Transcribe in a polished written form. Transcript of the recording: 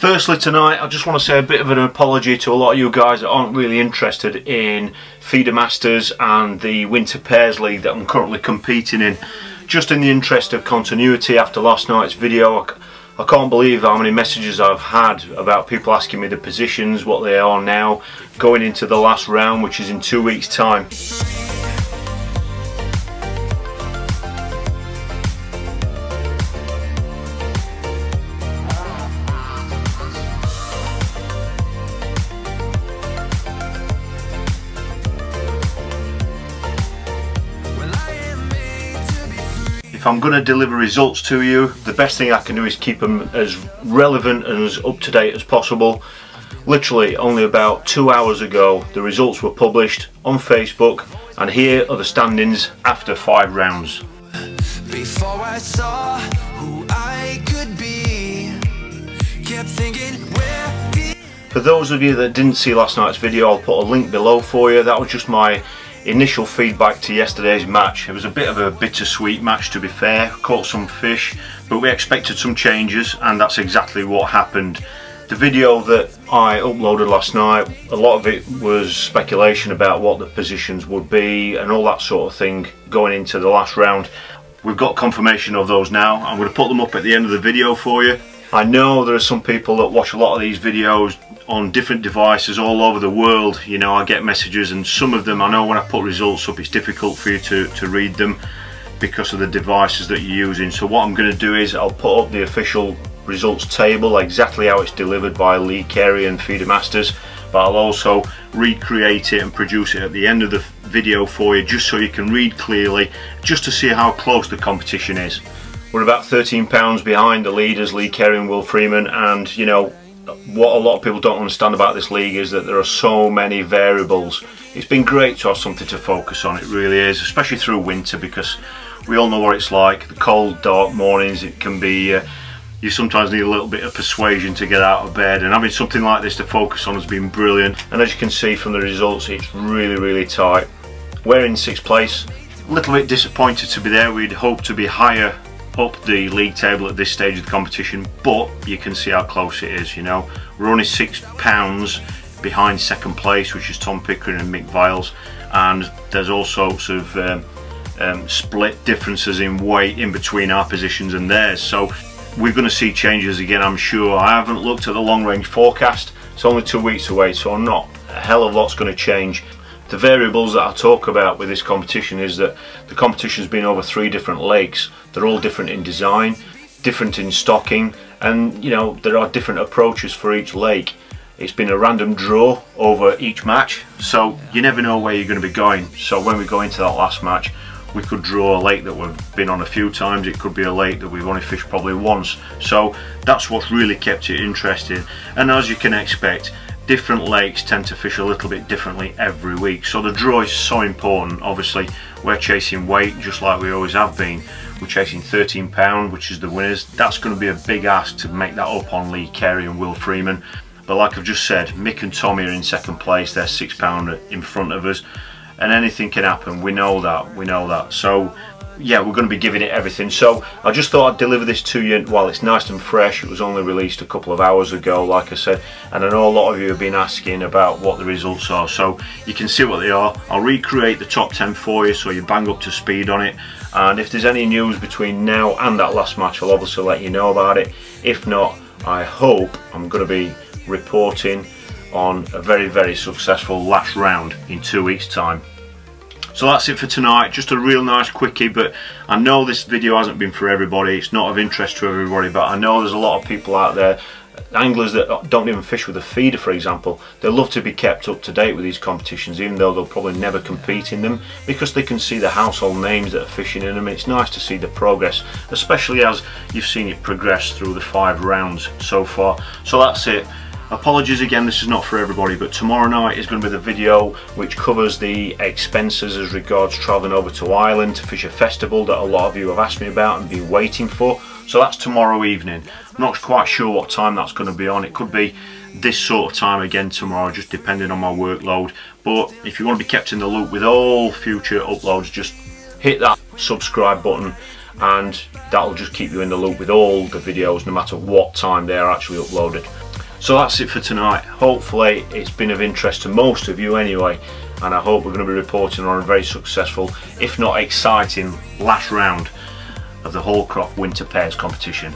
Firstly tonight I just want to say a bit of an apology to a lot of you guys that aren't really interested in Feeder Masters and the Winter Pairs League that I'm currently competing in. Just in the interest of continuity after last night's video, I can't believe how many messages I've had about people asking me the positions, what they are now, going into the last round, which is in 2 weeks' time. If I'm going to deliver results to you, the best thing I can do is keep them as relevant and as up to date as possible. Literally only about 2 hours ago the results were published on Facebook, and here are the standings after 5 rounds. Before I saw who I could be, kept thinking, where for those of you that didn't see last night's video, I'll put a link below for you. That was just my initial feedback to yesterday's match. It was a bit of a bittersweet match, to be fair. Caught some fish, but we expected some changes, and that's exactly what happened. The video that I uploaded last night, a lot of it was speculation about what the positions would be and all that sort of thing going into the last round. We've got confirmation of those now. I'm going to put them up at the end of the video for you. I know there are some people that watch a lot of these videos on different devices all over the world. You know, I get messages, and some of them, I know when I put results up, it's difficult for you to read them because of the devices that you're using. So what I'm going to do is I'll put up the official results table, exactly how it's delivered by Lee Carey and Feeder Masters, but I'll also recreate it and produce it at the end of the video for you, just so you can read clearly, just to see how close the competition is. We're about 13 pounds behind the leaders, Lee Carey and Will Freeman, and you know, what a lot of people don't understand about this league is that there are so many variables. It's been great to have something to focus on, it really is, especially through winter, because we all know what it's like. The cold, dark mornings, it can be, you sometimes need a little bit of persuasion to get out of bed, and having something like this to focus on has been brilliant. And as you can see from the results, it's really tight. We're in 6th place, a little bit disappointed to be there. We'd hoped to be higher up the league table at this stage of the competition, but you can see how close it is. You know, we're only £6 behind 2nd place, which is Tom Pickering and Mick Viles, and there's all sorts of split differences in weight in between our positions and theirs, so we're going to see changes again, I'm sure. I haven't looked at the long range forecast, it's only 2 weeks away, so not a hell of a lot's going to change. The variables that I talk about with this competition is that the competition's been over 3 different lakes. They're all different in design, different in stocking, and you know, there are different approaches for each lake. It's been a random draw over each match, so you never know where you're going to be going. So when we go into that last match, we could draw a lake that we've been on a few times, it could be a lake that we've only fished probably once. So that's what's really kept it interesting, and as you can expect, different lakes tend to fish a little bit differently every week, so the draw is so important. Obviously we're chasing weight just like we always have been. We're chasing £13, which is the winners. That's going to be a big ask to make that up on Lee Carey and Will Freeman, but like I've just said, Mick and Tommy are in 2nd place. They're £6 in front of us, and anything can happen. We know that. So yeah, we're going to be giving it everything. So I just thought I'd deliver this to you while it's nice and fresh. It was only released a couple of hours ago, like I said, and I know a lot of you have been asking about what the results are, so you can see what they are. I'll recreate the top 10 for you so you bang up to speed on it, and if there's any news between now and that last match, I'll obviously let you know about it. If not, I hope I'm going to be reporting on a very successful last round in 2 weeks' time. So that's it for tonight, just a real nice quickie, but I know this video hasn't been for everybody, it's not of interest to everybody, but I know there's a lot of people out there, anglers that don't even fish with a feeder, for example. They love to be kept up to date with these competitions, even though they'll probably never compete in them, because they can see the household names that are fishing in them. It's nice to see the progress, especially as you've seen it progress through the 5 rounds so far. So that's it. Apologies again, this is not for everybody, but tomorrow night is going to be the video which covers the expenses as regards travelling over to Ireland to fish a festival that a lot of you have asked me about and been waiting for. So that's tomorrow evening. I'm not quite sure what time that's going to be on. It could be this sort of time again tomorrow, just depending on my workload. But if you want to be kept in the loop with all future uploads, just hit that subscribe button, and that'll just keep you in the loop with all the videos no matter what time they are actually uploaded. So that's it for tonight. Hopefully it's been of interest to most of you anyway, and I hope we're going to be reporting on a very successful, if not exciting, last round of the Hallcroft Winter Pairs competition.